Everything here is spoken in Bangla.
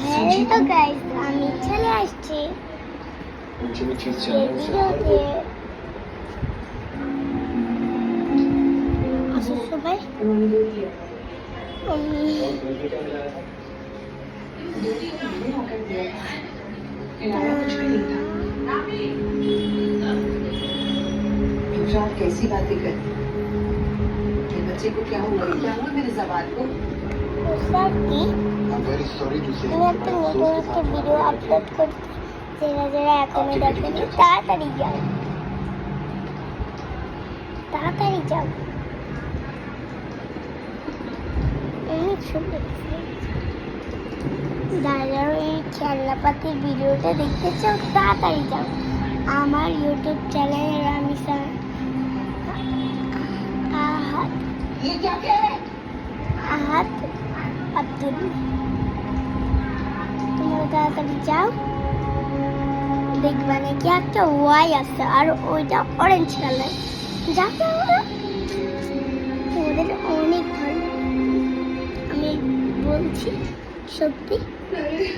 হ্যালো গাইস, আমি চলে আসছি ভিডিওতে। আসো সবাই, कैसी बातें कर ये बच्चे को क्या हुआ मेरे जबान को কি আমি একটা নতুন একটা ভিডিও আপলোড করছি। যারা যারা এখনো দেখেনি তাড়াতাড়ি যাও, তাড়াতাড়ি যাও। অনেক সুন্দর যারা এই খেলনাপাতির ভিডিওটা দেখতে চাও তাড়াতাড়ি যাও। আমার ইউটিউব চ্যানেলে রামিসা আহাত আব্দুল, তোমরা তাড়াতাড়ি যাও। দেখবা নাকি একটা ওয়াই আছে আর ওইটা অরেঞ্জ কালার। যাও তোমাদের অনেক ভালো, আমি বলছি সত্যি।